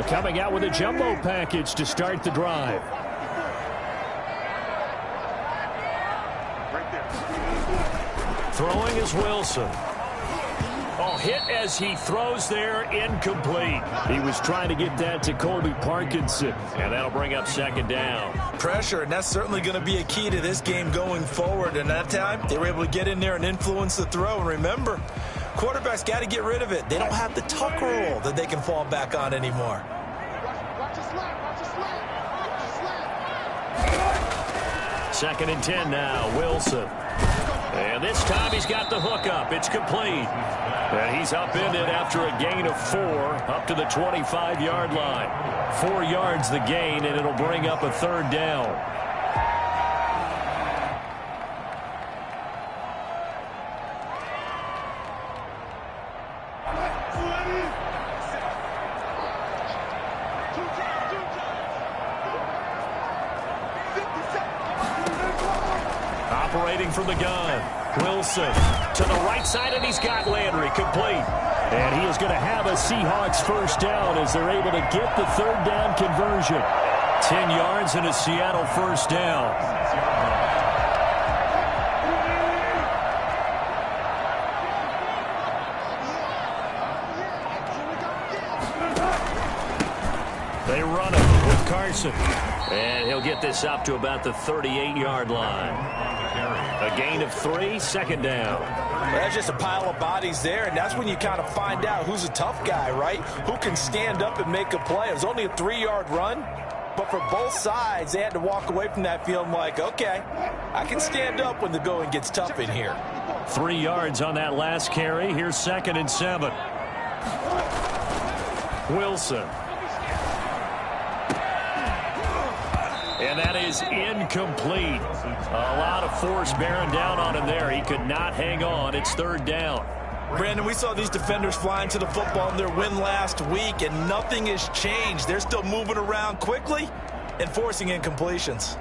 Coming out with a jumbo package to start the drive. Throwing is Wilson. Oh, hit as he throws there, incomplete. He was trying to get that to Colby Parkinson, and that'll bring up second down. Pressure, and that's certainly going to be a key to this game going forward. And that time, they were able to get in there and influence the throw. And remember, quarterbacks got to get rid of it. They don't have the tuck rule that they can fall back on anymore. Second and 10 now, Wilson. And this time he's got the hook up. It's complete. And he's upended after a gain of 4 up to the 25-yard line. 4 yards the gain, and it'll bring up a third down. Operating from the gun. Wilson to the right side, and he's got Landry complete. And he is going to have a Seahawks first down as they're able to get the third down conversion. 10 yards and a Seattle first down. They run it with Carson. And he'll get this up to about the 38-yard line. A gain of 3, second down. Well, that's just a pile of bodies there, and that's when you kind of find out who's a tough guy, right? Who can stand up and make a play. It was only a 3-yard run, but for both sides, they had to walk away from that feeling like, okay, I can stand up when the going gets tough in here. 3 yards on that last carry. Here's second and 7. Wilson. And that is incomplete. A lot of force bearing down on him there. He could not hang on. It's third down. Brandon, we saw these defenders flying to the football in their win last week, and nothing has changed. They're still moving around quickly and forcing incompletions.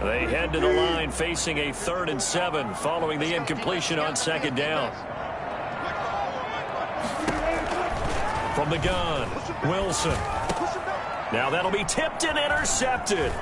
They head to the line facing a 3rd and 7 following the incompletion on second down. From the gun, Wilson. Now that'll be tipped and intercepted.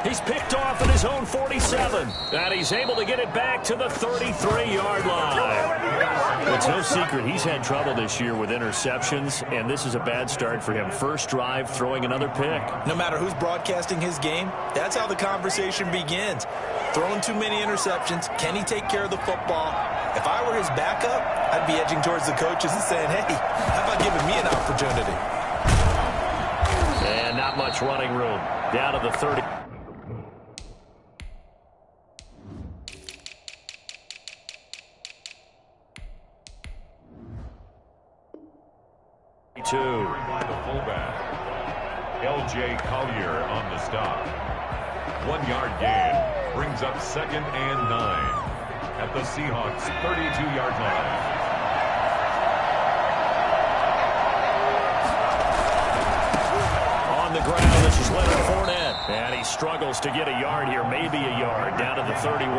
He's picked off at his own 47. And he's able to get it back to the 33-yard line. It's no secret he's had trouble this year with interceptions, and this is a bad start for him. First drive, throwing another pick. No matter who's broadcasting his game, that's how the conversation begins. Throwing too many interceptions. Can he take care of the football? If I were his backup, I'd be edging towards the coaches and saying, hey, how about giving me an opportunity? And not much running room. Down to the 30. By the fullback, L.J. Collier on the stop. 1-yard gain brings up second and 9 at the Seahawks 32-yard line. On the ground, this is Leonard Fournette. And he struggles to get a yard here, maybe a yard, down to the 31.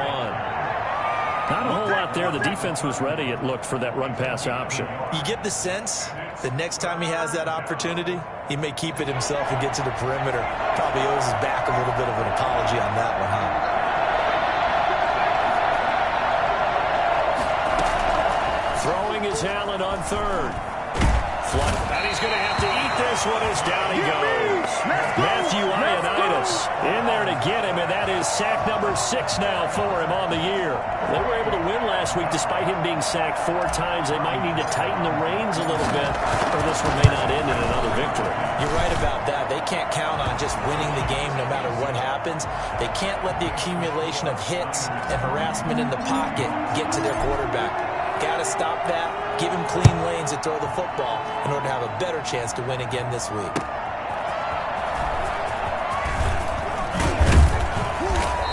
Not a whole lot there. The defense was ready, it looked, for that run-pass option. You get the sense that next time he has that opportunity, he may keep it himself and get to the perimeter. Probably owes his back a little bit of an apology on that one, huh? Throwing is Allen on 3rd. Flood, and he's going to have to eat this one as down he goes. Matthew Ioannidis in there to get him, and that is sack number 6 now for him on the year. They were able to win last week despite him being sacked 4 times. They might need to tighten the reins a little bit, or this one may not end in another victory. You're right about that. They can't count on just winning the game no matter what happens. They can't let the accumulation of hits and harassment in the pocket get to their quarterback. Got to stop that, give him clean lanes to throw the football in order to have a better chance to win again this week.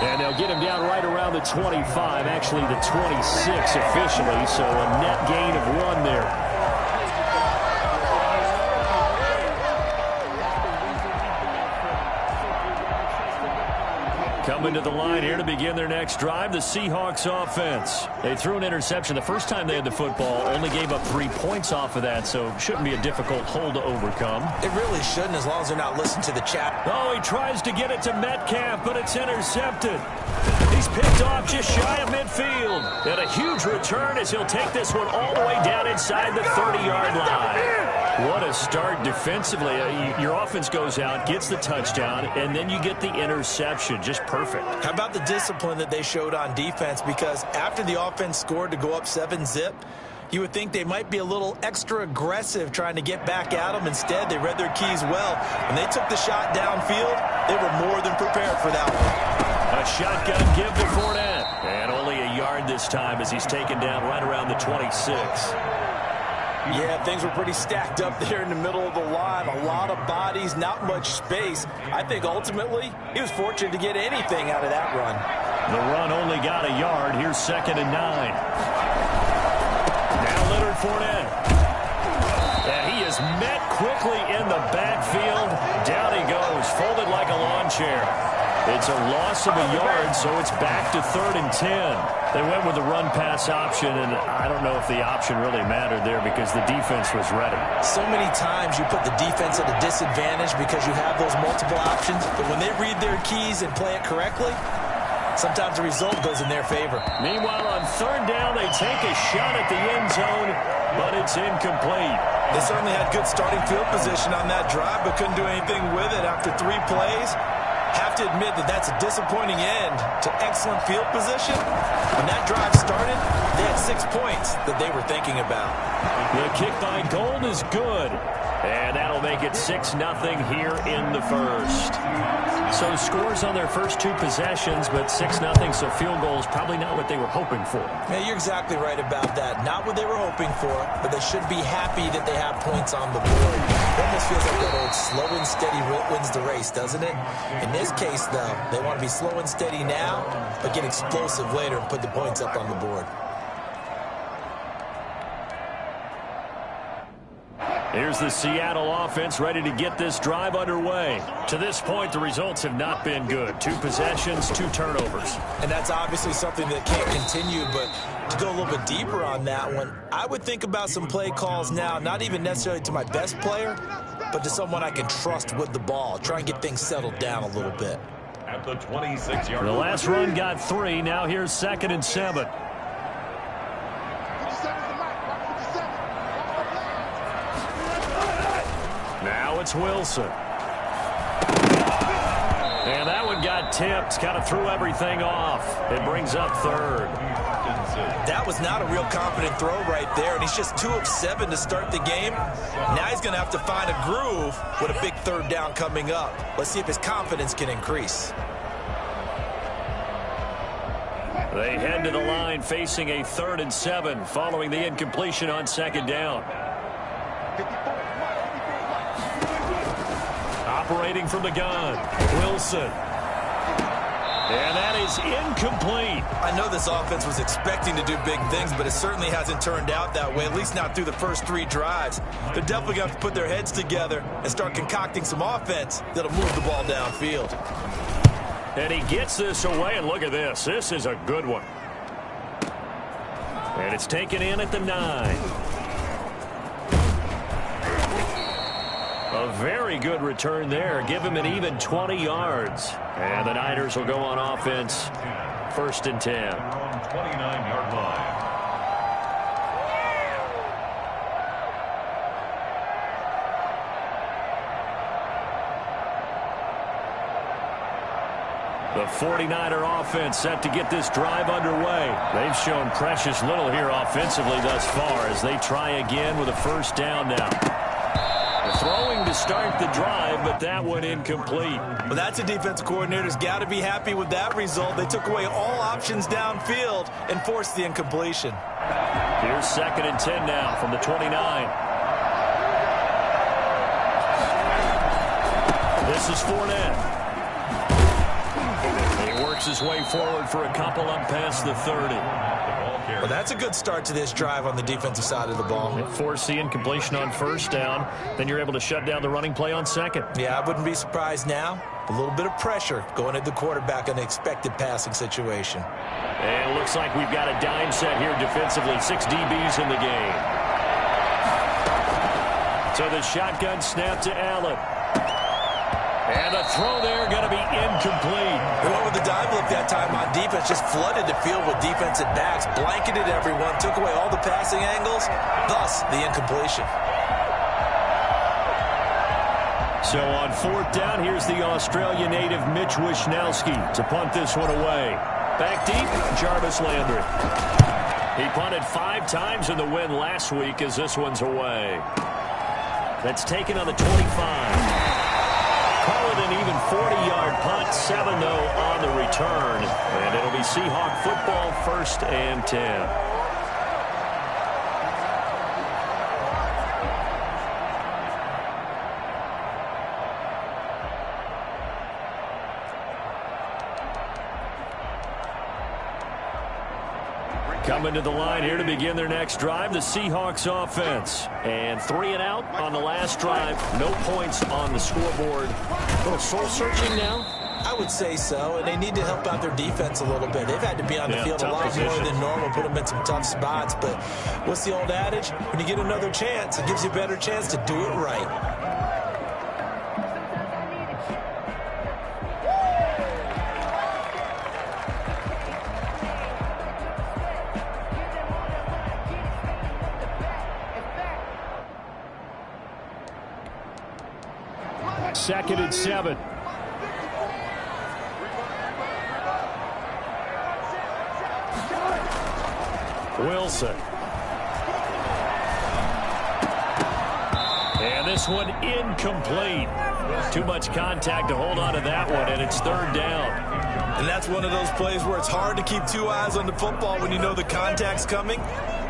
And they'll get him down right around the 25, actually the 26 officially, so a net gain of 1 there. Coming to the line here to begin their next drive, the Seahawks offense. They threw an interception the first time they had the football, only gave up 3 points off of that, so shouldn't be a difficult hole to overcome. It really shouldn't, as long as they're not listening to the chat. Oh, he tries to get it to Metcalf, but it's intercepted. He's picked off just shy of midfield. And a huge return as he'll take this one all the way down inside the 30-yard line. What a start defensively. Your offense goes out, gets the touchdown, and then you get the interception. Just perfect. How about the discipline that they showed on defense? Because after the offense scored to go up 7-zip, you would think they might be a little extra aggressive trying to get back at them. Instead, they read their keys well. When they took the shot downfield, they were more than prepared for that one. A shotgun give to Fournette. And only a yard this time as he's taken down right around the 26. Yeah, things were pretty stacked up there in the middle of the line. A lot of bodies, not much space. I think ultimately he was fortunate to get anything out of that run. The run only got a yard. Here's 2nd and 9. Now Leonard Fournette. And he is met quickly in the backfield. Down he goes, folded like a lawn chair. It's a loss of a yard, so it's back to 3rd and 10. They went with the run-pass option, and I don't know if the option really mattered there because the defense was ready. So many times you put the defense at a disadvantage because you have those multiple options, but when they read their keys and play it correctly, sometimes the result goes in their favor. Meanwhile, on 3rd down, they take a shot at the end zone, but it's incomplete. They certainly had good starting field position on that drive, but couldn't do anything with it after 3 plays. Have to admit that that's a disappointing end to excellent field position. When that drive started, they had 6 points that they were thinking about. The kick by Gold is good. And that'll make it 6-0 here in the first. So scores on their first 2 possessions, but 6-0, so field goal is probably not what they were hoping for. Yeah, you're exactly right about that. Not what they were hoping for, but they should be happy that they have points on the board. It almost feels like that old slow and steady wins the race, doesn't it? In this case, though, they want to be slow and steady now, but get explosive later and put the points up on the board. Here's the Seattle offense ready to get this drive underway. To this point, the results have not been good. 2 possessions, 2 turnovers. And that's obviously something that can't continue, but to go a little bit deeper on that one, I would think about some play calls now, not even necessarily to my best player, but to someone I can trust with the ball. Try and get things settled down a little bit. At the 26-yard line. The last run got 3. Now here's 2nd and 7. Now it's Wilson. And that one got tipped. Kind of threw everything off. It brings up 3rd. That was not a real confident throw right there, and he's just 2 of 7 to start the game. Now he's going to have to find a groove with a big 3rd down coming up. Let's see if his confidence can increase. They head to the line facing a 3rd and 7 following the incompletion on 2nd down. Operating from the gun, Wilson. And that is incomplete. I know this offense was expecting to do big things, but it certainly hasn't turned out that way, at least not through the first 3 drives. They're definitely going to have to put their heads together and start concocting some offense that'll move the ball downfield. And he gets this away, and look at this. This is a good one. And it's taken in at the 9. A very good return there. Give him an even 20 yards. And the Niners will go on offense. 1st and 10. 29-yard line. The 49er offense set to get this drive underway. They've shown precious little here offensively thus far as they try again with a 1st down now. Throwing to start the drive, but that one incomplete. Well, that's a defensive coordinator's got to be happy with that result. They took away all options downfield and forced the incompletion. Here's 2nd and 10 now from the 29. This is Fournette. He works his way forward for a couple up past the 30. Well, that's a good start to this drive on the defensive side of the ball. Force the incompletion on 1st down. Then you're able to shut down the running play on 2nd. Yeah, I wouldn't be surprised now A little bit of pressure going at the quarterback in an expected passing situation. And it looks like we've got a dime set here defensively. 6 DBs in the game. So the shotgun snap to Allen. And the throw there going to be incomplete. They went with the dime look that time on defense. Just flooded the field with defensive backs. Blanketed everyone. Took away all the passing angles. Thus, the incompletion. So on 4th down, here's the Australia native Mitch Wishnowsky to punt this one away. Back deep, Jarvis Landry. He punted 5 times in the win last week as this one's away. That's taken on the 25. Call it an even 40-yard punt, 7 though on the return. And it'll be Seahawk football, 1st and 10. Coming to the line here to begin their next drive, the Seahawks offense. And 3 and out on the last drive. No points on the scoreboard. A little soul-searching now? I would say so, and they need to help out their defense a little bit. They've had to be on the field a lot more than normal, put them in some tough spots. But what's the old adage? When you get another chance, it gives you a better chance to do it right. Second and 7. Wilson. And this one incomplete. Too much contact to hold on to that one, and it's 3rd down. And that's one of those plays where it's hard to keep 2 eyes on the football when you know the contact's coming,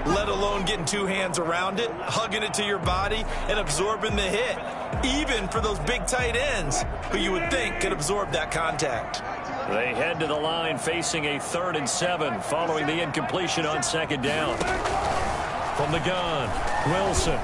let alone getting 2 hands around it, hugging it to your body, and absorbing the hit. Even for those big tight ends who you would think could absorb that contact. They head to the line facing a 3rd and 7 following the incompletion on 2nd down. From the gun, Wilson.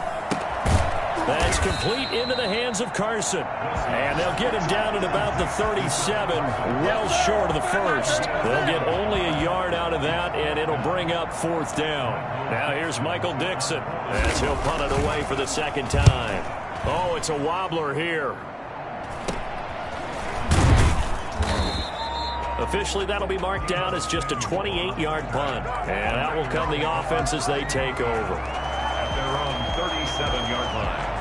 That's complete into the hands of Carson. And they'll get him down at about the 37, well short of the 1st. They'll get only a yard out of that, and it'll bring up 4th down. Now here's Michael Dixon as he'll punt it away for the 2nd time. Oh, it's a wobbler here. Officially, that'll be marked down as just a 28-yard punt. And that will come the offense as they take over. At their own 37-yard line.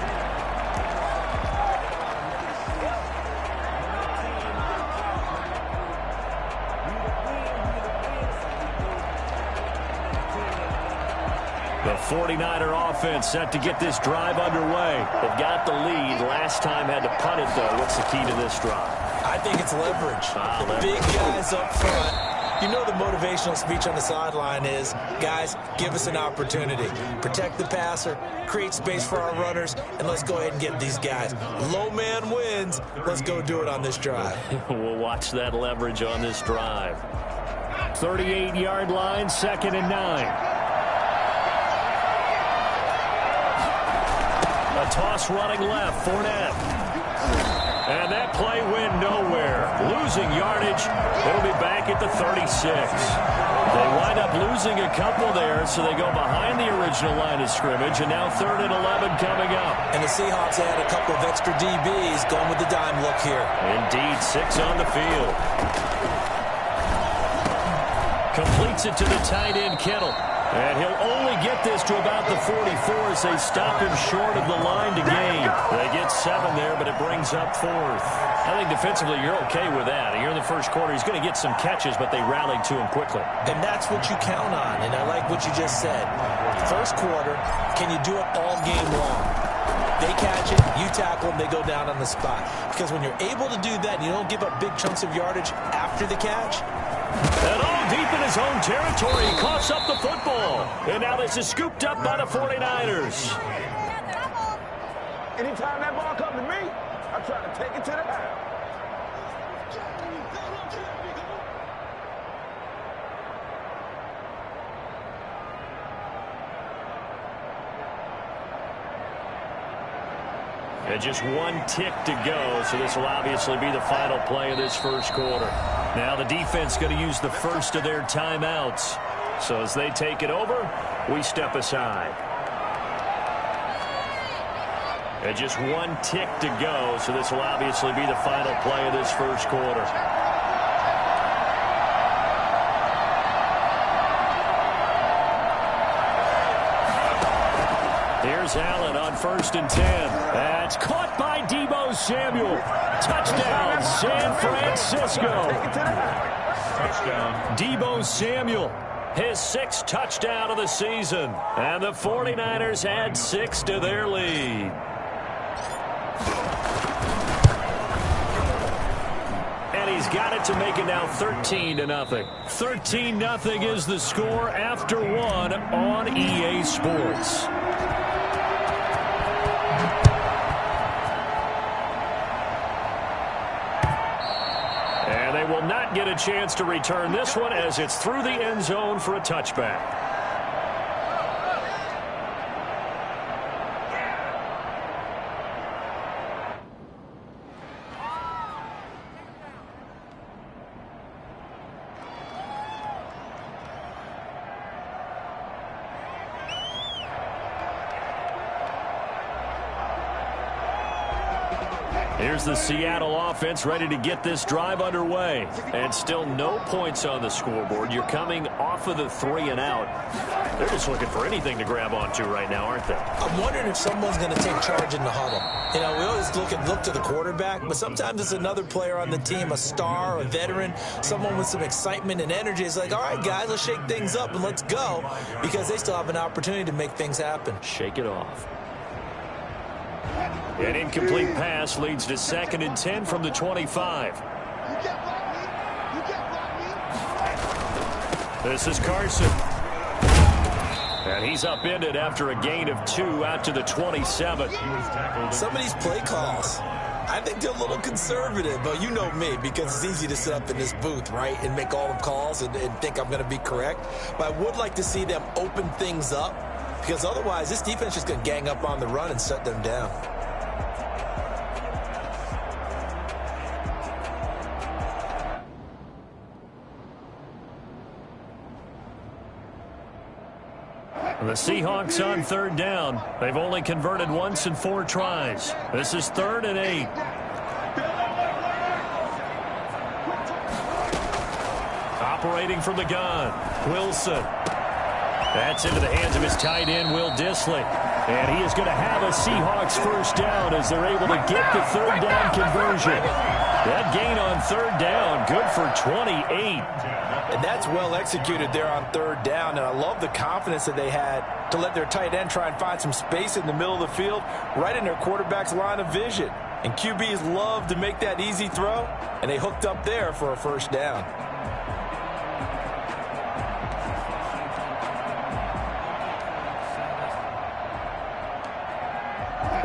The 49er offense set to get this drive underway. They've got the lead. Last time had to punt it, though. What's the key to this drive? I think it's leverage. The big guys up front. You know the motivational speech on the sideline is, guys, give us an opportunity. Protect the passer, create space for our runners, and let's go ahead and get these guys. Low man wins. Let's go do it on this drive. We'll watch that leverage on this drive. 38-yard line, 2nd and 9. A toss running left, Fournette. And that play went nowhere. Losing yardage. It'll be back at the 36. They wind up losing a couple there, so they go behind the original line of scrimmage, and now 3rd and 11 coming up. And the Seahawks add a couple of extra DBs going with the dime look here. Indeed, 6 on the field. Completes it to the tight end, Kittle. And he'll only get this to about the 44 as they stop him short of the line to gain. They get 7 there, but it brings up 4th. I think defensively you're okay with that. Here in the first quarter, he's going to get some catches, but they rallied to him quickly. And that's what you count on, and I like what you just said. First quarter, can you do it all game long? They catch it, you tackle them, they go down on the spot. Because when you're able to do that and you don't give up big chunks of yardage after the catch. And all deep in his own territory, he coughs up the football. And now this is scooped up by the 49ers. Anytime that ball comes to me, I try to take it to the house. And just one tick to go, so this will obviously be the final play of this first quarter. Now the defense going to use the first of their timeouts. So as they take it over, we step aside. And just one tick to go, so this will obviously be the final play of this first quarter. Here's Allen on 1st and 10. That's caught by Deebo Samuel. Touchdown, San Francisco. Touchdown. Deebo Samuel, his 6th touchdown of the season. And the 49ers add 6 to their lead. And he's got it to make it now 13-0. 13-0 is the score after 1 on EA Sports. And they will not get a chance to return this one as it's through the end zone for a touchback. Here's the Seattle offense ready to get this drive underway. And still no points on the scoreboard. You're coming off of the 3 and out. They're just looking for anything to grab onto right now, aren't they? I'm wondering if someone's going to take charge in the huddle. You know, we always look to the quarterback, but sometimes it's another player on the team, a star, a veteran, someone with some excitement and energy. It's like, all right, guys, let's shake things up and let's go, because they still have an opportunity to make things happen. Shake it off. An incomplete pass leads to 2nd and 10 from the 25. This is Carson. And he's upended after a gain of 2 out to the 27. Some of these play calls, I think they're a little conservative, but you know me, because it's easy to sit up in this booth, right, and make all the calls and think I'm going to be correct. But I would like to see them open things up, because otherwise this defense is going to gang up on the run and shut them down. The Seahawks on 3rd down. They've only converted once in 4 tries. This is 3rd and 8. Operating from the gun, Wilson. That's into the hands of his tight end, Will Dissly. And he is going to have a Seahawks first down as they're able to get the 3rd down conversion. That gain on 3rd down, good for 28. And that's well executed there on 3rd down. And I love the confidence that they had to let their tight end try and find some space in the middle of the field, right in their quarterback's line of vision. And QBs love to make that easy throw, and they hooked up there for a first down.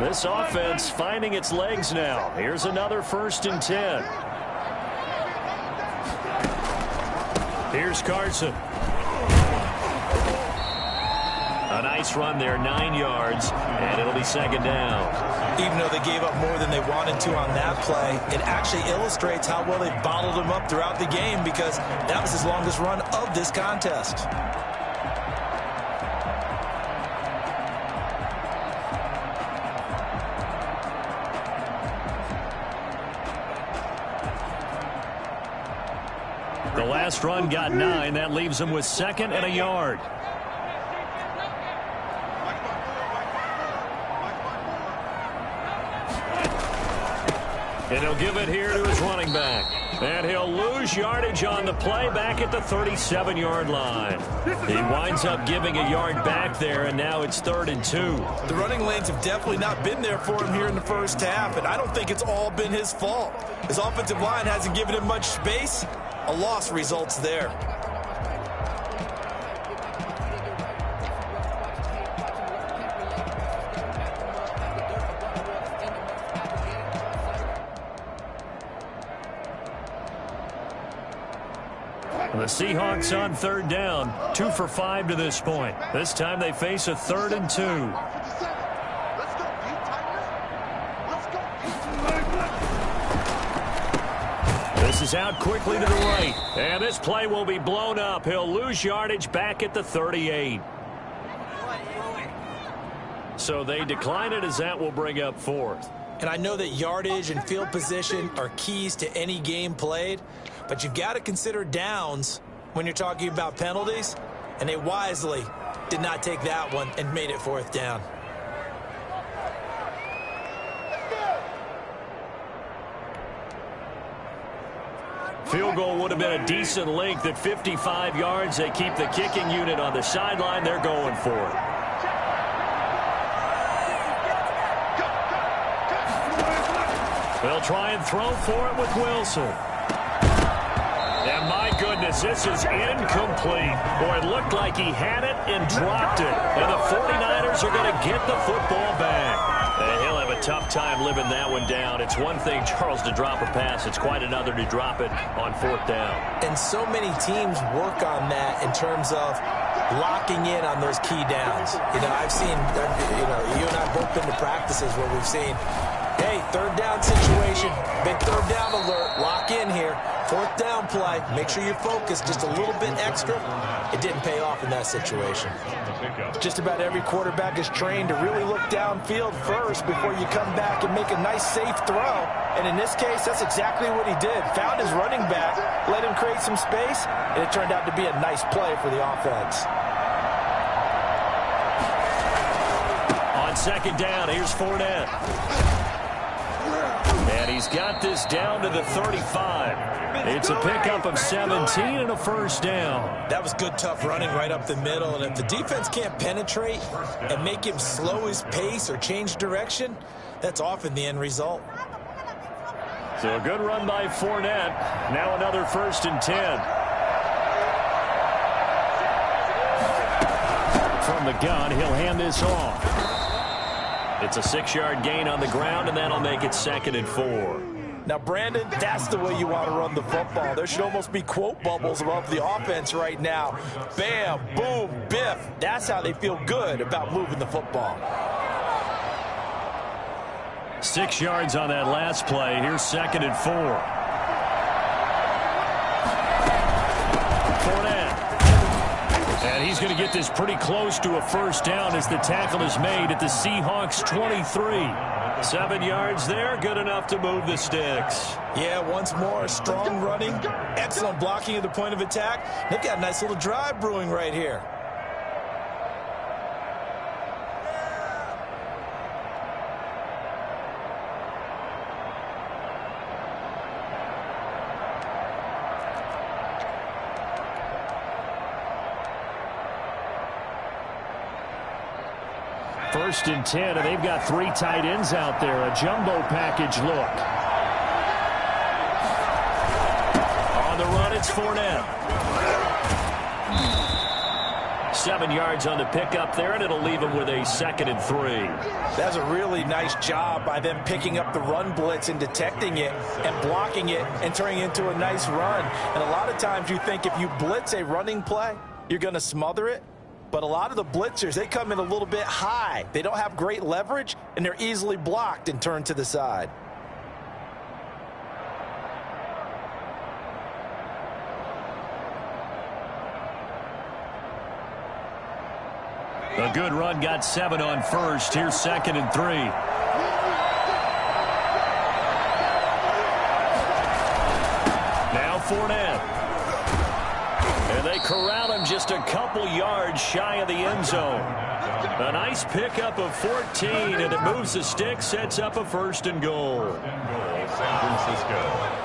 This offense finding its legs now. Here's another 1st and 10. Here's Carson. A nice run there, 9 yards, and it'll be 2nd down. Even though they gave up more than they wanted to on that play, it actually illustrates how well they bottled them up throughout the game, because that was his longest run of this contest. The last run got 9. That leaves him with 2nd and a yard. And he'll give it here to his running back. And he'll lose yardage on the play back at the 37-yard line. He winds up giving a yard back there, and now it's 3rd and 2. The running lanes have definitely not been there for him here in the first half, and I don't think it's all been his fault. His offensive line hasn't given him much space. A loss results there. The Seahawks on 3rd down, 2 for 5 to this point. This time they face a 3rd and 2. is out quickly to the right. And this play will be blown up. He'll lose yardage back at the 38. So they decline it as that will bring up fourth. And I know that yardage and field position are keys to any game played, but you've got to consider downs when you're talking about penalties, and they wisely did not take that one and made it fourth down. Field goal would have been a decent length at 55 yards. They keep the kicking unit on the sideline. They're going for it. They'll try and throw for it with Wilson. And my goodness, this is incomplete. Boy, it looked like he had it and dropped it. And the 49ers are going to get the football back. And he'll have a tough time living that one down. It's one thing, Charles, to drop a pass. It's quite another to drop it on fourth down. And so many teams work on that in terms of locking in on those key downs. You know, I've seen, you and I have both been to practices where we've seen, hey, third down situation, big third down alert, lock in here, fourth down play, make sure you're focused just a little bit extra. It didn't pay off in that situation. Just about every quarterback is trained to really look downfield first before you come back and make a nice, safe throw. And in this case, that's exactly what he did. Found his running back, let him create some space, and it turned out to be a nice play for the offense. On second down, here's Fournette. And he's got this down to the 35. It's a pickup of 17 and a first down. That was good, tough running right up the middle. And if the defense can't penetrate and make him slow his pace or change direction, that's often the end result. So a good run by Fournette. Now another 1st and 10. From the gun, he'll hand this off. It's a 6-yard gain on the ground, and that'll make it 2nd and 4. Now, Brandon, that's the way you want to run the football. There should almost be quote bubbles above the offense right now. Bam, boom, biff. That's how they feel good about moving the football. 6 yards on that last play. Here's 2nd and 4. Fournette. And he's going to get this pretty close to a first down as the tackle is made at the Seahawks 23. 7 yards there, good enough to move the sticks. Yeah, once more, strong running, excellent blocking at the point of attack. They've got a nice little drive brewing right here. First and 10, and they've got 3 tight ends out there. A jumbo package look. On the run, it's Fournette. 7 yards on the pickup there, and it'll leave him with a 2nd and 3. That's a really nice job by them picking up the run blitz and detecting it and blocking it and turning it into a nice run. And a lot of times you think if you blitz a running play, you're going to smother it. But a lot of the blitzers, they come in a little bit high. They don't have great leverage, and they're easily blocked and turned to the side. A good run, got 7 on first. Here's 2nd and 3. Now Fournette. And they corral him just a couple yards shy of the end zone. A nice pickup of 14, and it moves the stick, sets up a 1st and goal. San Francisco.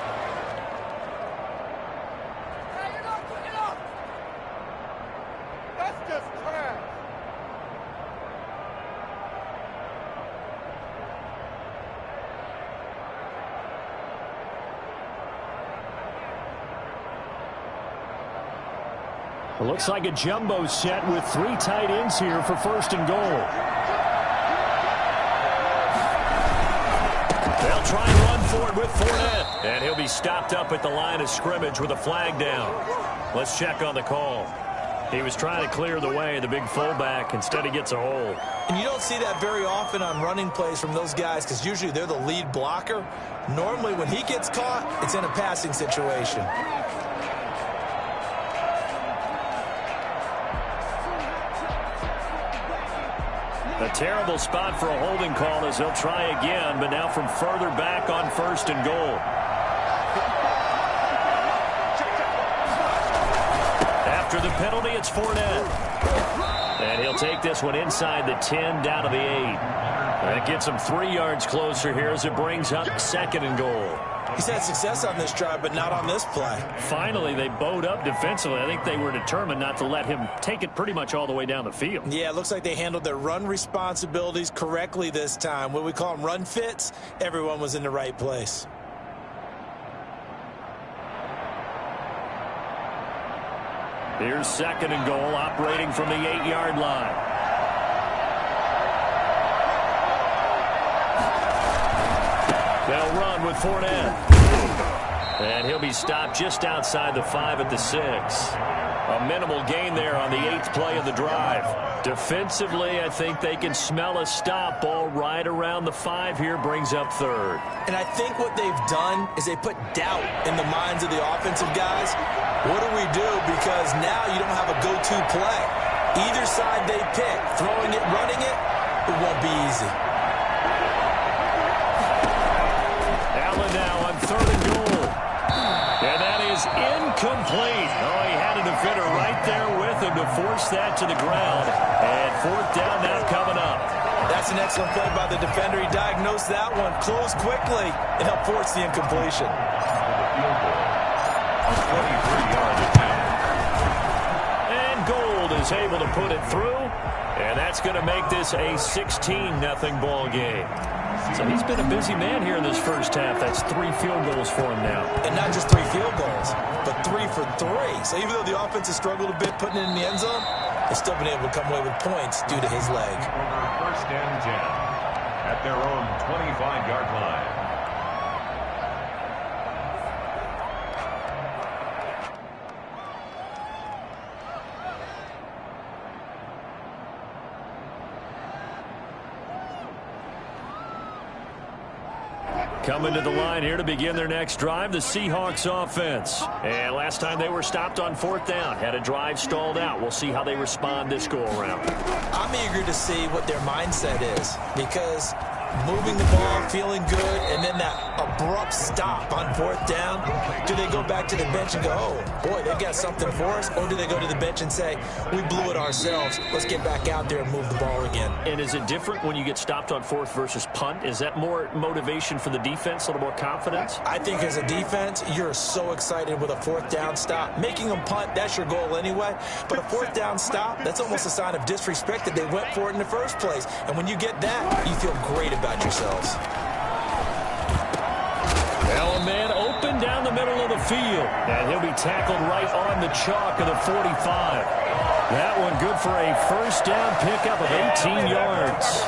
It looks like a jumbo set with 3 tight ends here for 1st and goal. They'll try and run for it with Fournette. And he'll be stopped up at the line of scrimmage with a flag down. Let's check on the call. He was trying to clear the way, the big fullback. Instead, he gets a hole. And you don't see that very often on running plays from those guys because usually they're the lead blocker. Normally, when he gets caught, it's in a passing situation. A terrible spot for a holding call as they'll try again, but now from further back on 1st and goal. After the penalty, it's Fournette. And he'll take this one inside the 10, down to the 8. That gets him 3 yards closer here as it brings up 2nd and goal. He's had success on this drive, but not on this play. Finally, they bowed up defensively. I think they were determined not to let him take it pretty much all the way down the field. Yeah, it looks like they handled their run responsibilities correctly this time. What we call them run fits, everyone was in the right place. Here's 2nd and goal, operating from the 8-yard line. They'll run with Fournette. And he'll be stopped just outside the 5 at the 6. A minimal gain there on the 8th play of the drive. Defensively, I think they can smell a stop. Ball right around the 5 here, brings up 3rd. And I think what they've done is they put doubt in the minds of the offensive guys. What do we do? Because now you don't have a go-to play. Either side they pick, throwing it, running it, it won't be easy. Allen now on 3rd and goal. And that is incomplete. Oh, he had a defender right there with him to force that to the ground. And 4th down now coming up. That's an excellent play by the defender. He diagnosed that one, closed quickly, and helped force the incompletion. And Gold is able to put it through. And that's going to make this a 16-0 ball game. So he's been a busy man here in this first half. That's 3 field goals for him now. And not just 3 field goals, but 3 for 3. So even though the offense has struggled a bit putting it in the end zone, they've still been able to come away with points due to his leg. 1st and 10 at their own 25-yard line. Coming to the line here to begin their next drive, the Seahawks offense. And last time they were stopped on 4th down, had a drive stalled out. We'll see how they respond this go-around. I'm eager to see what their mindset is because moving the ball, feeling good, and then that abrupt stop on 4th down, do they go back to the bench and go, oh, boy, they've got something for us? Or do they go to the bench and say, we blew it ourselves, let's get back out there and move the ball again? And is it different when you get stopped on 4th versus punt? Is that more motivation for the defense, a little more confidence? I think as a defense, you're so excited with a 4th down stop. Making them punt, that's your goal anyway. But a 4th down stop, that's almost a sign of disrespect that they went for it in the first place. And when you get that, you feel great about yourselves. Well, a man open down the middle of the field. And he'll be tackled right on the chalk of the 45. That one good for a 1st down pickup of 18 yards.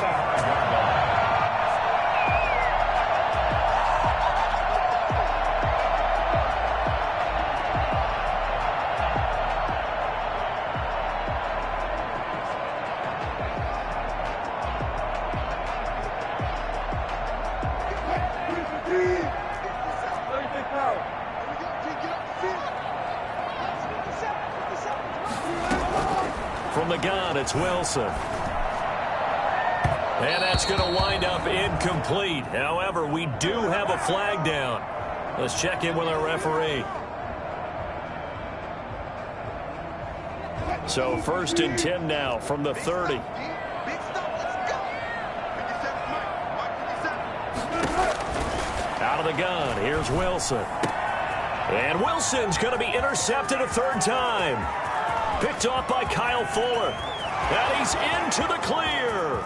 From the gun, it's Wilson. And that's going to wind up incomplete. However, we do have a flag down. Let's check in with our referee. So 1st and 10 now from the 30. Out of the gun, here's Wilson. And Wilson's going to be intercepted a 3rd time. Picked off by Kyle Fuller. And he's into the clear.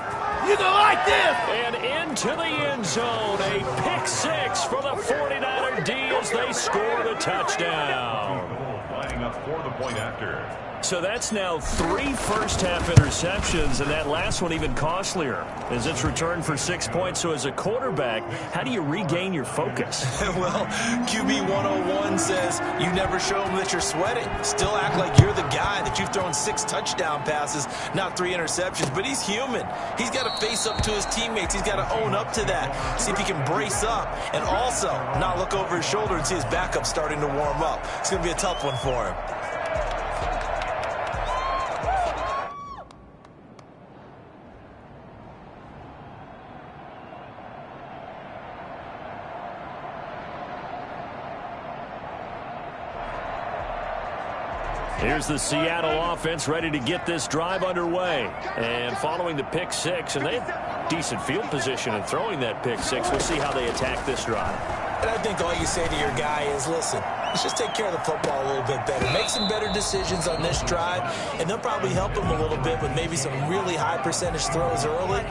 You gonna like this? And into the end zone. A pick 6 for the 49er D as they score the touchdown. Lining up for the point after. So that's now 3 first-half interceptions, and that last one even costlier as it's returned for 6 points. So as a quarterback, how do you regain your focus? Well, QB 101 says you never show them that you're sweating. Still act like you're the guy, that you've thrown 6 touchdown passes, not 3 interceptions. But he's human. He's got to face up to his teammates. He's got to own up to that, see if he can brace up, and also not look over his shoulder and see his backup starting to warm up. It's going to be a tough one for him. Here's the Seattle offense ready to get this drive underway. And following the pick 6, and they have decent field position in throwing that pick 6. We'll see how they attack this drive. And I think all you say to your guy is, listen, let's just take care of the football a little bit better. Make some better decisions on this drive, and they'll probably help him a little bit with maybe some really high percentage throws early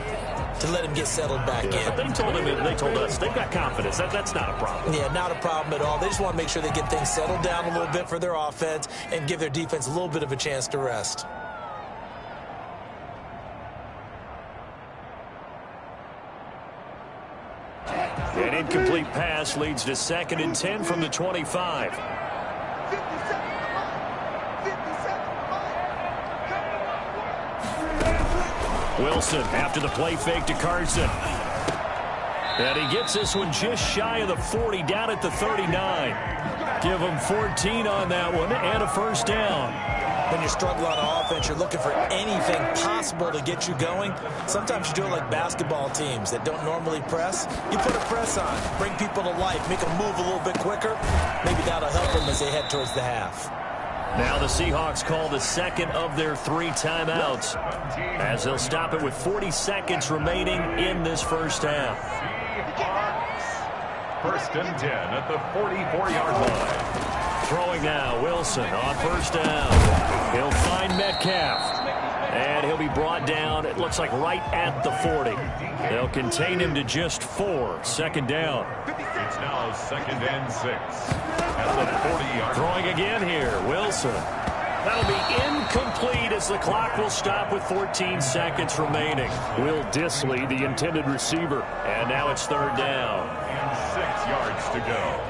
to let him get settled back in. But they told us they've got confidence. That's not a problem. Yeah, not a problem at all. They just want to make sure they get things settled down a little bit for their offense and give their defense a little bit of a chance to rest. An incomplete pass leads to 2nd and 10 from the 25. Wilson after the play fake to Carson. And he gets this one just shy of the 40, down at the 39. Give him 14 on that one and a first down. When you struggle on offense, you're looking for anything possible to get you going. Sometimes you do it like basketball teams that don't normally press. You put a press on, bring people to life, make them move a little bit quicker. Maybe that'll help them as they head towards the half. Now the Seahawks call the second of their 3 timeouts as they'll stop it with 40 seconds remaining in this first half. First and 10 at the 44-yard line. Throwing now, Wilson on first down. He'll find Metcalf. And he'll be brought down, it looks like right at the 40. They'll contain him to just 4. Second down. It's now 2nd and 6 at the 40-yard line. Throwing again here, Wilson. That'll be incomplete as the clock will stop with 14 seconds remaining. Will Dissly, the intended receiver. And now it's 3rd down. And 6 yards to go.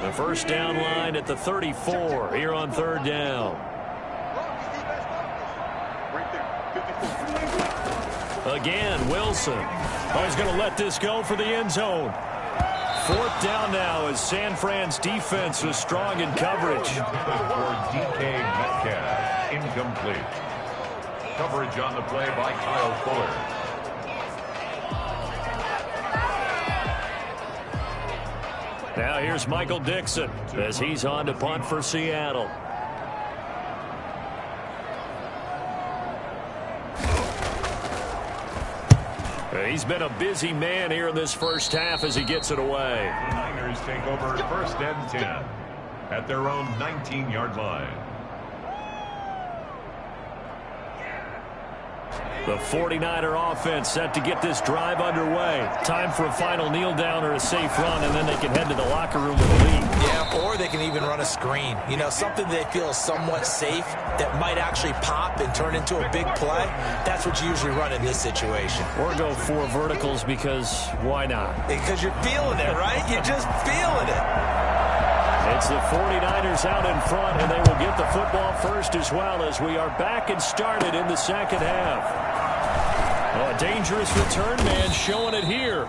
The first down line at the 34 here on 3rd down. Again, Wilson. Oh, he's going to let this go for the end zone. 4th down now as San Fran's defense was strong in coverage. For DK Metcalf, incomplete. Coverage on the play by Kyle Fuller. Now here's Michael Dixon as he's on to punt for Seattle. He's been a busy man here in this first half as he gets it away. The Niners take over 1st and 10 at their own 19-yard line. The 49er offense set to get this drive underway. Time for a final kneel down or a safe run, and then they can head to the locker room with a lead. Yeah, or they can even run a screen. You know, something they feel somewhat safe that might actually pop and turn into a big play. That's what you usually run in this situation. Or go 4 verticals because why not? Because you're feeling it, right? You're just feeling it. It's the 49ers out in front, and they will get the football first as well as we are back and started in the second half. Oh, a dangerous return man showing it here.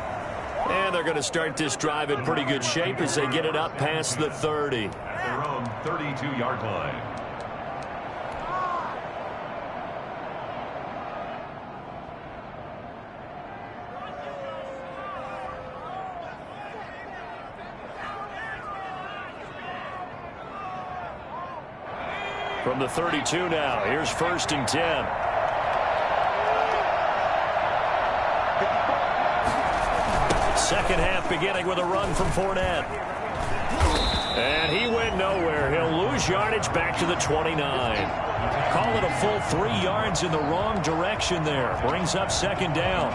And they're going to start this drive in pretty good shape as they get it up past the 30. At their own 32-yard line. From the 32 now, here's 1st and 10. Second half beginning with a run from Fournette. And he went nowhere. He'll lose yardage back to the 29. Call it a full 3 yards in the wrong direction there. Brings up 2nd down.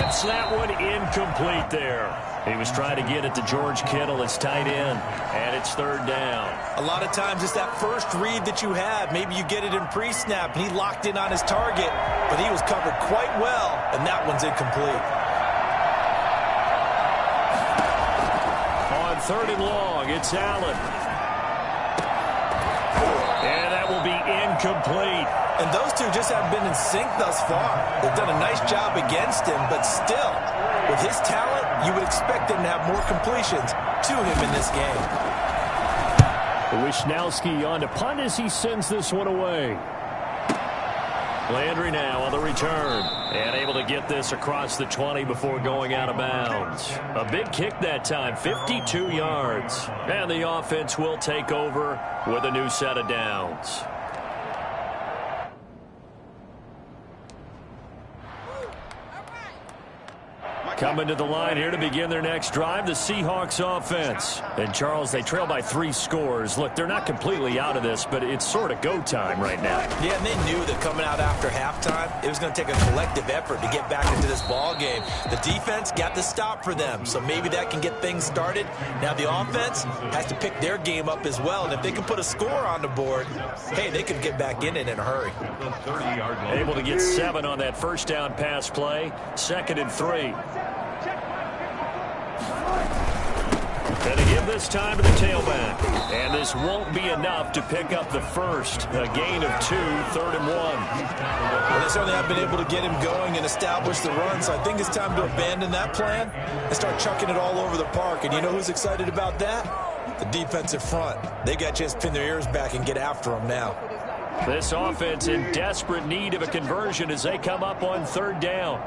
Tips that one incomplete there. He was trying to get it to George Kittle, his tight end, and it's third down. A lot of times it's that first read that you have. Maybe you get it in pre-snap, and he locked in on his target, but he was covered quite well, and that one's incomplete. On third and long, it's Allen. And that will be incomplete. And those two just haven't been in sync thus far. They've done a nice job against him, but still, with his talent, you would expect him to have more completions to him in this game. Wishnowski on to punt as he sends this one away. Landry now on the return and able to get this across the 20 before going out of bounds. A big kick that time, 52 yards. And the offense will take over with a new set of downs. Coming to the line here to begin their next drive, the Seahawks offense. And, Charles, they trail by 3 scores. Look, they're not completely out of this, but it's sort of go time right now. Yeah, and they knew that coming out after halftime, it was going to take a collective effort to get back into this ball game. The defense got the stop for them, so maybe that can get things started. Now the offense has to pick their game up as well, and if they can put a score on the board, hey, they could get back in it in a hurry. Able to get 7 on that first down pass play, 2nd and 3. And to give this time to the tailback. And this won't be enough to pick up the first. A gain of 2, 3rd and 1. Well, they certainly have been able to get him going and establish the run, so I think it's time to abandon that plan and start chucking it all over the park. And you know who's excited about that? The defensive front. They got to just pin their ears back and get after him now. This offense in desperate need of a conversion as they come up on 3rd down.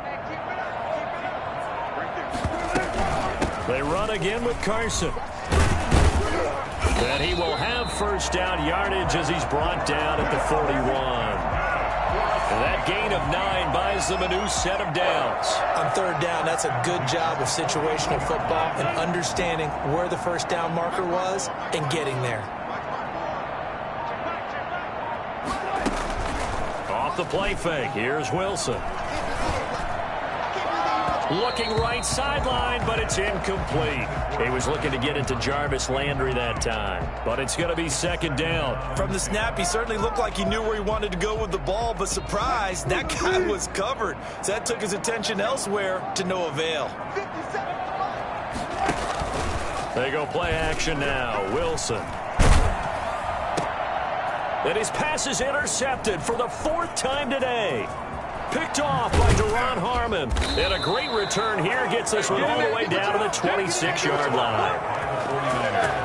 They run again with Carson. And he will have first down yardage as he's brought down at the 41. And that gain of 9 buys them a new set of downs. On 3rd down, that's a good job of situational football and understanding where the first down marker was and getting there. Off the play fake, here's Wilson. Looking right sideline, but it's incomplete. He was looking to get it to Jarvis Landry that time, but it's going to be 2nd down. From the snap, he certainly looked like he knew where he wanted to go with the ball, but surprise, that guy was covered. So that took his attention elsewhere to no avail. They go play action now. Wilson. And his pass is intercepted for the 4th time today. Picked off by Duron Harmon. And a great return here gets this one all the way down to the 26-yard line.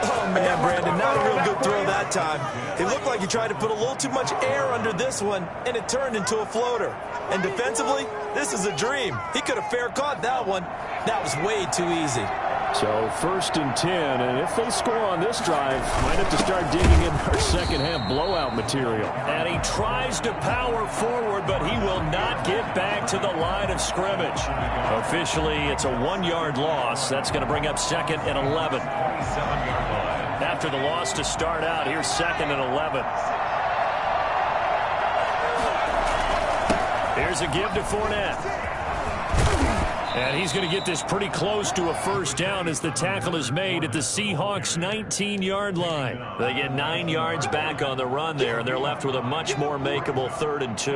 Oh, man, Brandon, not a real good throw that time. It looked like he tried to put a little too much air under this one, and it turned into a floater. And defensively, this is a dream. He could have fair caught that one. That was way too easy. So 1st and 10, and if they score on this drive, might have to start digging in our second-half blowout material. And he tries to power forward, but he will not get back to the line of scrimmage. Officially, it's a 1-yard loss. That's going to bring up 2nd and 11. After the loss to start out, here's 2nd and 11. Here's a give to Fournette. And he's going to get this pretty close to a first down as the tackle is made at the Seahawks' 19-yard line. They get 9 yards back on the run there, and they're left with a much more makeable 3rd and 2.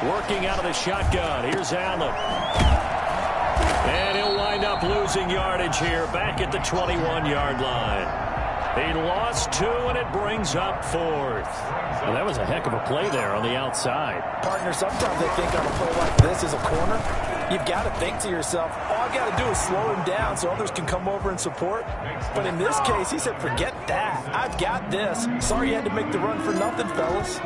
Working out of the shotgun. Here's Allen. And he'll wind up losing yardage here back at the 21-yard line. He lost 2, and it brings up 4th. Well, that was a heck of a play there on the outside. Partner, sometimes they think on a play like this as a corner, you've got to think to yourself, all I've got to do is slow him down so others can come over and support. But in this case, he said, forget that. I've got this. Sorry you had to make the run for nothing, fellas.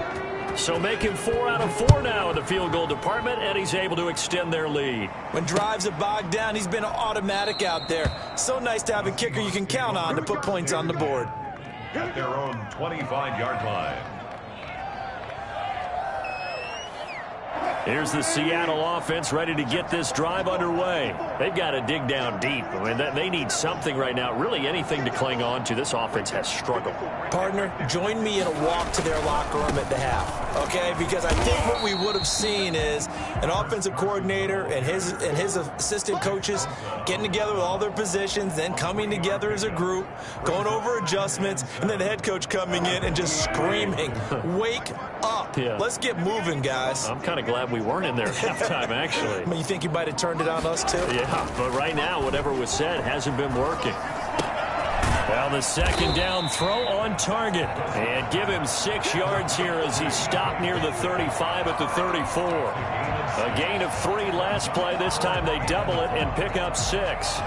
So making 4 out of 4 now in the field goal department, and he's able to extend their lead. When drives are bogged down, he's been automatic out there. So nice to have a kicker you can count on to put points on the board. At their own 25-yard line. Here's the Seattle offense ready to get this drive underway. They've got to dig down deep. I mean, they need something right now, really anything to cling on to. This offense has struggled. Partner, join me in a walk to their locker room at the half, okay? Because I think what we would have seen is an offensive coordinator and his assistant coaches getting together with all their positions, then coming together as a group, going over adjustments, and then the head coach coming in and just screaming, "Wake up. Yeah. Let's get moving, guys." I'm kind of glad we weren't in there at halftime, actually. I mean, you think you might have turned it on us, too? Yeah, but right now, whatever was said hasn't been working. Well, the second down throw on target. And give him 6 yards here as he stopped near the 35 at the 34. A gain of 3 last play. This time they double it and pick up 6.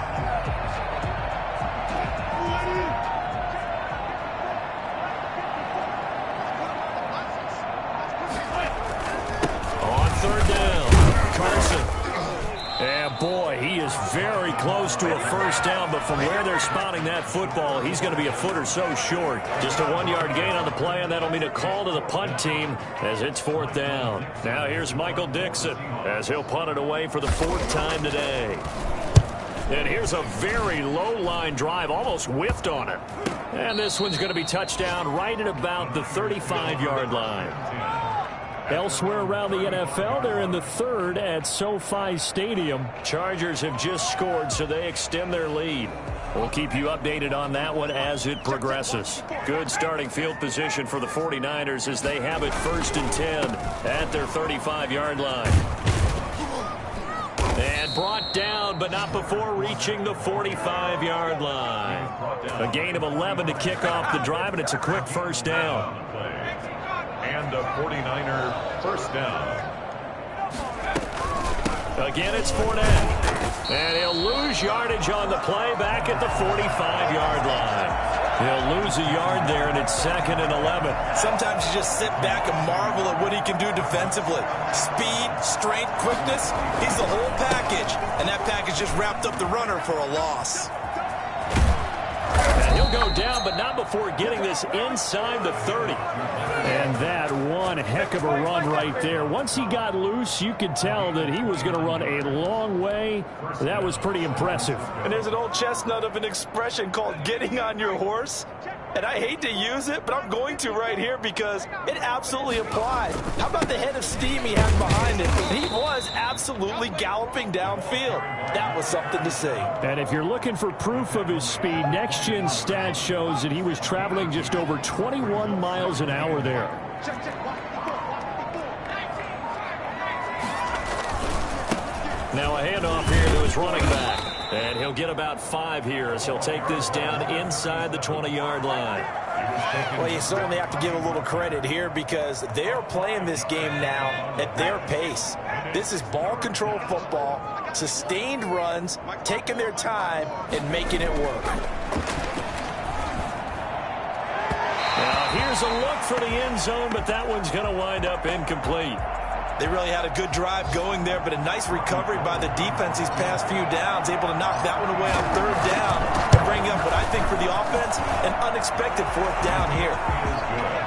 On third down, Carson. And boy, he is very close to a first down, but from where they're spotting that football, he's going to be a foot or so short. Just a 1-yard gain on the play, and that'll mean a call to the punt team as it's 4th down. Now here's Michael Dixon as he'll punt it away for the 4th time today. And here's a very low-line drive, almost whiffed on it. And this one's going to be touchdown right at about the 35-yard line. Elsewhere around the NFL, they're in the 3rd at SoFi Stadium. Chargers have just scored, so they extend their lead. We'll keep you updated on that one as it progresses. Good starting field position for the 49ers as they have it 1st and 10 at their 35-yard line. And brought down, but not before reaching the 45-yard line. A gain of 11 to kick off the drive, and it's a quick first down. And a 49er first down. Again, it's Fournette. And he'll lose yardage on the play back at the 45-yard line. He'll lose a yard there, and it's 2nd and 11. Sometimes you just sit back and marvel at what he can do defensively. Speed, strength, quickness, he's the whole package. And that package just wrapped up the runner for a loss. And he'll go down, but not before getting this inside the 30. And that one heck of a run right there. Once he got loose, you could tell that he was going to run a long way. That was pretty impressive. And there's an old chestnut of an expression called getting on your horse. And I hate to use it, but I'm going to right here because it absolutely applies. How about the head of steam he had behind him? He was absolutely galloping downfield. That was something to see. And if you're looking for proof of his speed, Next Gen Stats shows that he was traveling just over 21 miles an hour there. Now a handoff here to his running back. And he'll get about 5 here as he'll take this down inside the 20-yard line. Well, you certainly have to give a little credit here because they're playing this game now at their pace. This is ball control football, sustained runs, taking their time, and making it work. Now here's a look for the end zone, but that one's going to wind up incomplete. They really had a good drive going there, but a nice recovery by the defense these past few downs, able to knock that one away on 3rd down and bring up what I think for the offense, an unexpected 4th down here.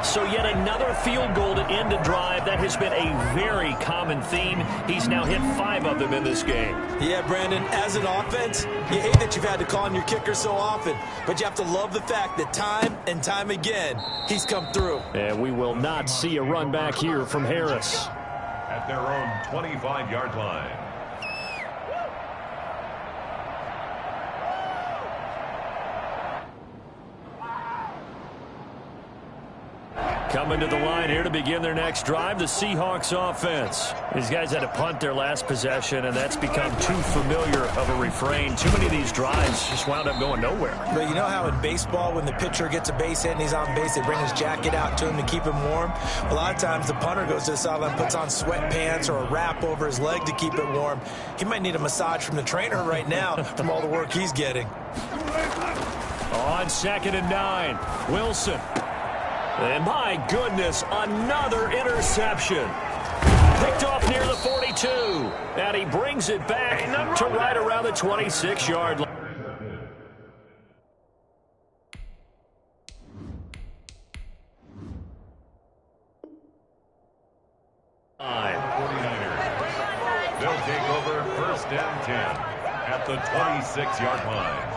So yet another field goal to end a drive. That has been a very common theme. He's now hit 5 of them in this game. Yeah, Brandon, as an offense, you hate that you've had to call on your kicker so often, but you have to love the fact that time and time again, he's come through. And we will not see a run back here from Harris. At their own 25-yard line. Coming to the line here to begin their next drive, the Seahawks offense. These guys had to punt their last possession, and that's become too familiar of a refrain. Too many of these drives just wound up going nowhere. But you know how in baseball, when the pitcher gets a base hit and he's on base, they bring his jacket out to him to keep him warm? A lot of times the punter goes to the sideline, puts on sweatpants or a wrap over his leg to keep it warm. He might need a massage from the trainer right now from all the work he's getting. On 2nd and 9, Wilson. And my goodness, another interception. Picked off near the 42. And he brings it back to right around the 26-yard line. take over 1st and 10 at the 26-yard line.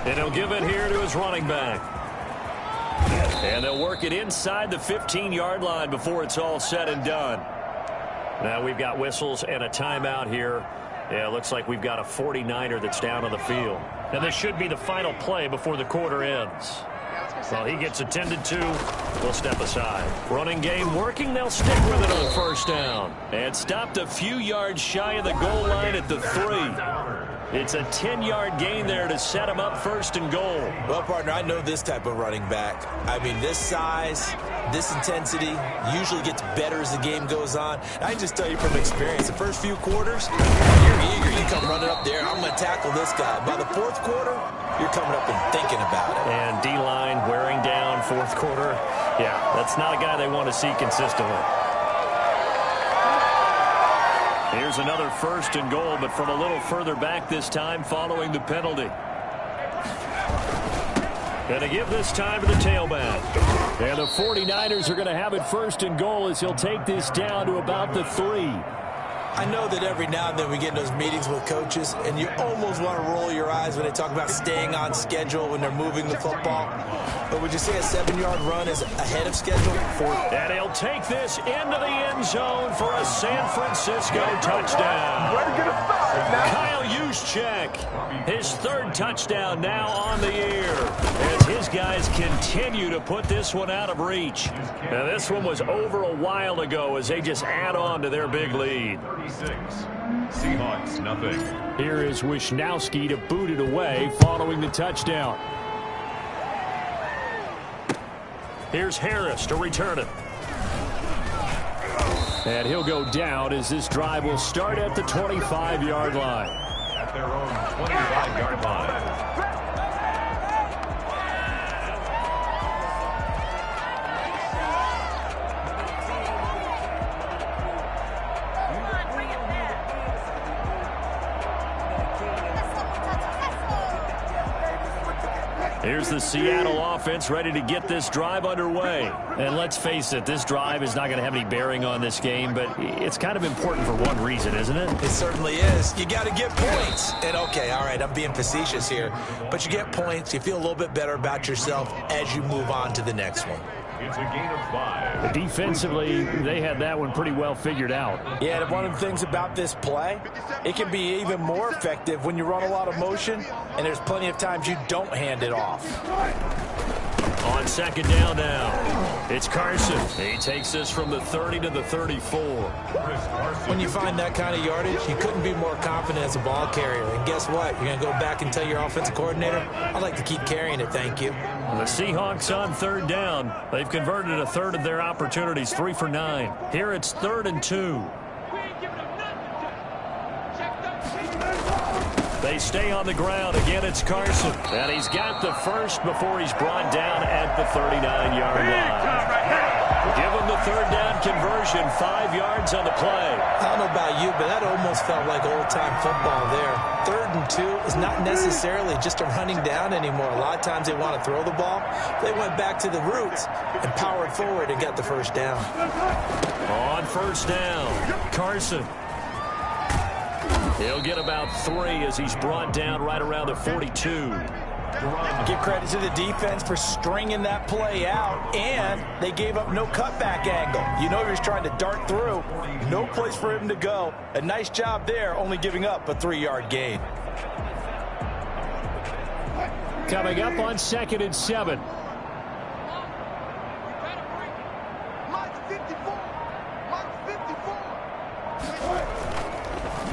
And he'll give it here to his running back. And they'll work it inside the 15-yard line before it's all said and done. Now we've got whistles and a timeout here. Yeah, it looks like we've got a 49er that's down on the field. And this should be the final play before the quarter ends. Well, he gets attended to. We'll step aside. Running game working. They'll stick with it on 1st down. And stopped a few yards shy of the goal line at the 3. It's a 10-yard gain there to set him up 1st and goal. Well, partner, I know this type of running back. I mean, this size, this intensity usually gets better as the game goes on. I can just tell you from experience, the first few quarters, you're eager. You come running up there, I'm going to tackle this guy. By the 4th quarter, you're coming up and thinking about it. And D-line wearing down 4th quarter. Yeah, that's not a guy they want to see consistently. Here's another 1st and goal, but from a little further back this time following the penalty. Going to give this time to the tailback. And the 49ers are going to have it 1st and goal as he'll take this down to about the 3. I know that every now and then we get in those meetings with coaches, and you almost want to roll your eyes when they talk about staying on schedule when they're moving the football. But would you say a 7-yard run is ahead of schedule? And he'll take this into the end zone for a San Francisco touchdown. Kyle Juszczyk, his 3rd touchdown now on the year as his guys continue to put this one out of reach. Now, this one was over a while ago as they just add on to their big lead. Seahawks, nothing. Here is Wisnowski to boot it away following the touchdown. Here's Harris to return it. And he'll go down as this drive will start at the 25-yard line. At their own 25-yard line. Here's the Seattle offense ready to get this drive underway. And let's face it, this drive is not going to have any bearing on this game, but it's kind of important for one reason, isn't it? It certainly is. You got to get points. And, okay, all right, I'm being facetious here, but you get points. You feel a little bit better about yourself as you move on to the next one. It's a gain of 5. Defensively, they had that one pretty well figured out. Yeah, and one of the things about this play, it can be even more effective when you run a lot of motion, and there's plenty of times you don't hand it off. On 2nd down now, it's Carson. He takes this from the 30 to the 34. When you find that kind of yardage, you couldn't be more confident as a ball carrier. And guess what? You're going to go back and tell your offensive coordinator, I'd like to keep carrying it, thank you. The Seahawks on 3rd down. They've converted a 1/3 of their opportunities, 3 for 9. Here it's 3rd and 2. They stay on the ground. Again, it's Carson. And he's got the 1st before he's brought down at the 39-yard line. Give him the 3rd down conversion, 5 yards on the play. I don't know about you, but that almost felt like old-time football there. 3rd and 2 is not necessarily just a running down anymore. A lot of times they want to throw the ball. They went back to the roots and powered forward and got the 1st down. On 1st down, Carson. He'll get about 3 as he's brought down right around the 42. Give credit to the defense for stringing that play out, and they gave up no cutback angle. You know he was trying to dart through. No place for him to go. A nice job there, only giving up a 3-yard gain. Coming up on 2nd and 7.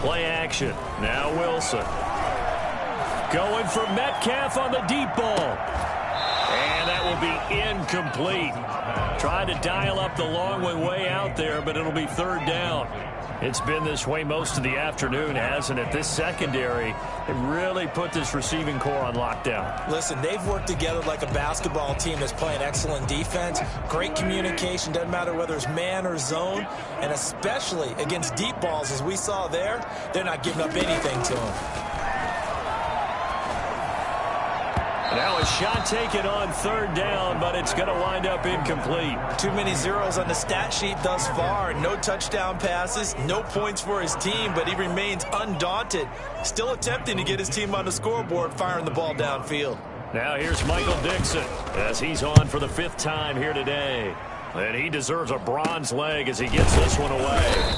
Play action. Now Wilson. Going for Metcalf on the deep ball. And that will be incomplete. Trying to dial up the long one way out there, but it'll be 3rd down. It's been this way most of the afternoon, hasn't it? This secondary, it really put this receiving core on lockdown. Listen, they've worked together like a basketball team that's playing excellent defense. Great communication, doesn't matter whether it's man or zone. And especially against deep balls, as we saw there, they're not giving up anything to them. Now a shot taken on third down, but it's going to wind up incomplete. Too many zeros on the stat sheet thus far. No touchdown passes, no points for his team, but he remains undaunted. Still attempting to get his team on the scoreboard, firing the ball downfield. Now here's Michael Dixon as he's on for the 5th time here today. And he deserves a bronze leg as he gets this one away.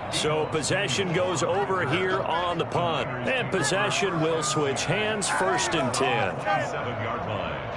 So possession goes over here on the punt. And possession will switch hands, 1st and 10. 7-yard line.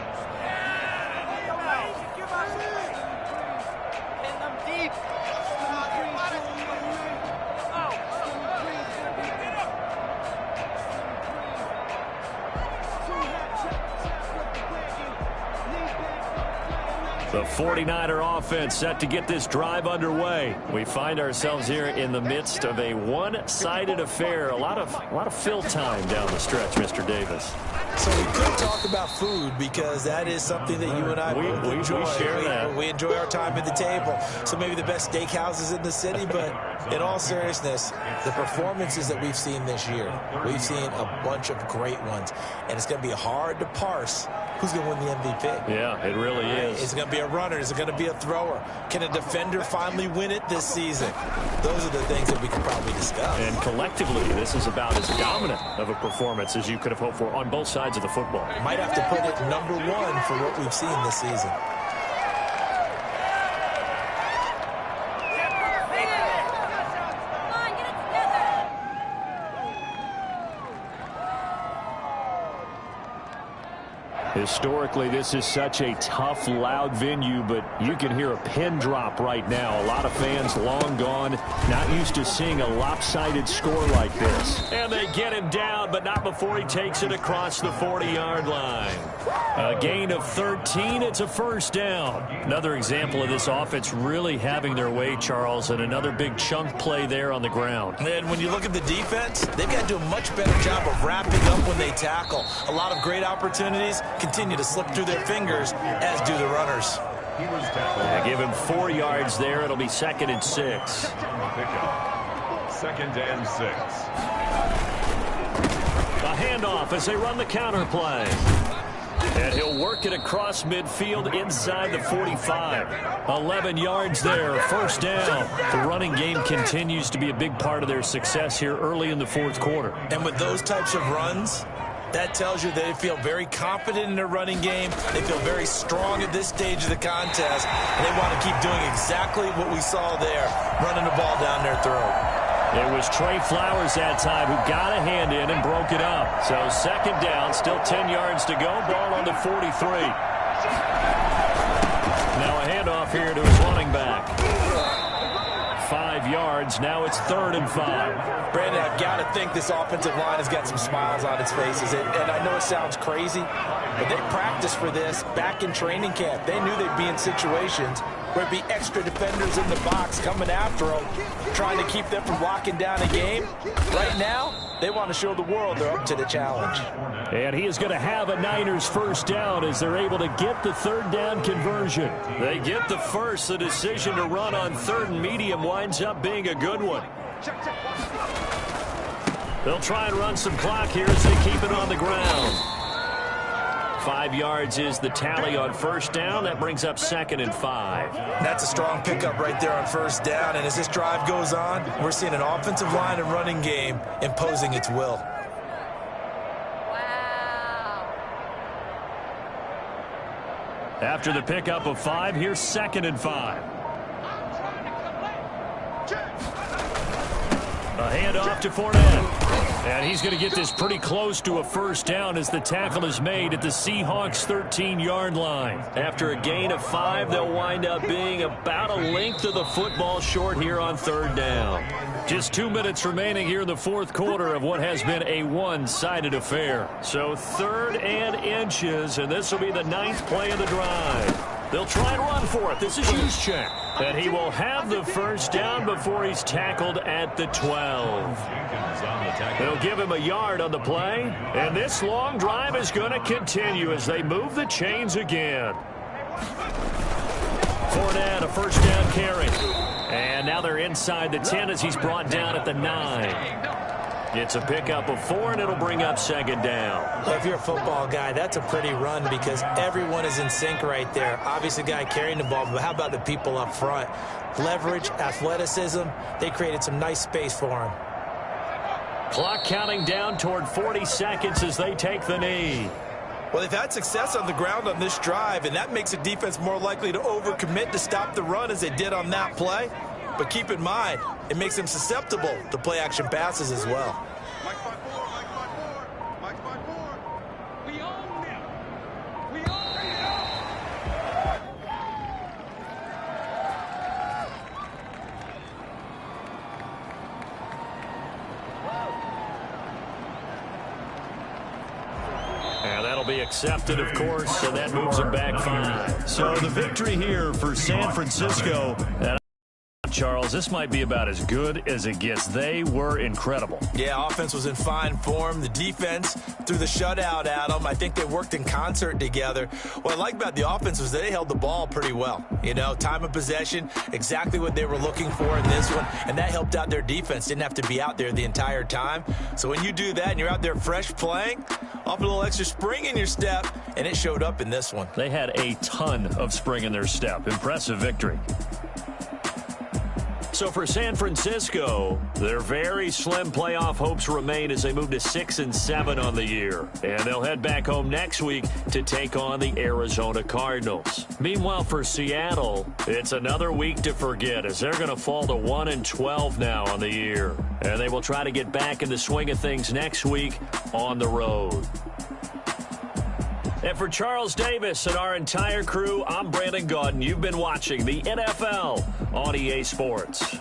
The 49er offense set to get this drive underway. We find ourselves here in the midst of a one-sided affair. A lot of fill time down the stretch, Mr. Davis. So we could talk about food because that is something that you and I both enjoy. We share that. We enjoy our time at the table. So maybe the best steakhouses in the city, but in all seriousness, the performances that we've seen this year, we've seen a bunch of great ones. And it's going to be hard to parse who's going to win the MVP. Yeah, it really is. Is it going to be a runner? Is it going to be a thrower? Can a defender finally win it this season? Those are the things that we could probably discuss. And collectively, this is about as dominant of a performance as you could have hoped for on both sides of the football. Might have to put it #1 for what we've seen this season. Historically, this is such a tough, loud venue, but you can hear a pin drop right now. A lot of fans long gone, not used to seeing a lopsided score like this. And they get him down, but not before he takes it across the 40-yard line. A gain of 13, it's a 1st down. Another example of this offense really having their way, Charles, and another big chunk play there on the ground. And when you look at the defense, they've got to do a much better job of wrapping up when they tackle. A lot of great opportunities continue to slip through their fingers, as do the runners. They give him 4 yards there. It'll be 2nd and 6. 2nd and 6. A handoff as they run the counter play. And he'll work it across midfield inside the 45. 11 yards there, 1st down. The running game continues to be a big part of their success here early in the 4th quarter. And with those types of runs, that tells you they feel very confident in their running game. They feel very strong at this stage of the contest. And they want to keep doing exactly what we saw there, running the ball down their throat. It was Trey Flowers that time who got a hand in and broke it up. So 2nd down, still 10 yards to go. Ball on the 43. Now a handoff here to his running back. 5 yards. Now it's 3rd and 5. Brandon, I've got to think this offensive line has got some smiles on its faces. And I know it sounds crazy, but they practiced for this back in training camp. They knew they'd be in situations where it'd be extra defenders in the box coming after them, trying to keep them from locking down a game. Right now, they want to show the world they're up to the challenge. And he is going to have a Niners 1st down as they're able to get the 3rd down conversion. They get the first. The decision to run on 3rd and medium winds up being a good one. They'll try and run some clock here as they keep it on the ground. 5 yards is the tally on 1st down. That brings up 2nd and 5. That's a strong pickup right there on 1st down. And as this drive goes on, we're seeing an offensive line and running game imposing its will. Wow. After the pickup of 5, here's 2nd and 5. A handoff to Fournette. And he's going to get this pretty close to a 1st down as the tackle is made at the Seahawks 13-yard line. After a gain of 5, they'll wind up being about a length of the football short here on 3rd down. Just 2 minutes remaining here in the 4th quarter of what has been a one-sided affair. So 3rd and inches, and this will be the 9th play of the drive. They'll try and run for it. This is Juszczyk. And he will have the first down before he's tackled at the 12. They'll give him a yard on the play. And this long drive is going to continue as they move the chains again. Fournette, a first down carry. And now they're inside the 10 as he's brought down at the 9. It's a pickup of 4, and it'll bring up second down. Well, if you're a football guy, that's a pretty run because everyone is in sync right there. Obviously, the guy carrying the ball, but how about the people up front? Leverage, athleticism, they created some nice space for him. Clock counting down toward 40 seconds as they take the knee. Well, they've had success on the ground on this drive, and that makes a defense more likely to overcommit to stop the run as they did on that play. But keep in mind, it makes them susceptible to play-action passes as well. And that'll be accepted, of course, and that moves them back 5. So the victory here for San Francisco. Charles, this might be about as good as it gets. They were incredible. Yeah, offense was in fine form. The defense threw the shutout at them. I think they worked in concert together. What I like about the offense was they held the ball pretty well. You know, time of possession, exactly what they were looking for in this one, and that helped out their defense. Didn't have to be out there the entire time. So when you do that and you're out there fresh playing, off a little extra spring in your step, and it showed up in this one. They had a ton of spring in their step. Impressive victory. So for San Francisco, their very slim playoff hopes remain as they move to 6-7 on the year. And they'll head back home next week to take on the Arizona Cardinals. Meanwhile, for Seattle, it's another week to forget as they're going to fall to 1-12 now on the year. And they will try to get back in the swing of things next week on the road. And for Charles Davis and our entire crew, I'm Brandon Gaudin. You've been watching the NFL on EA Sports.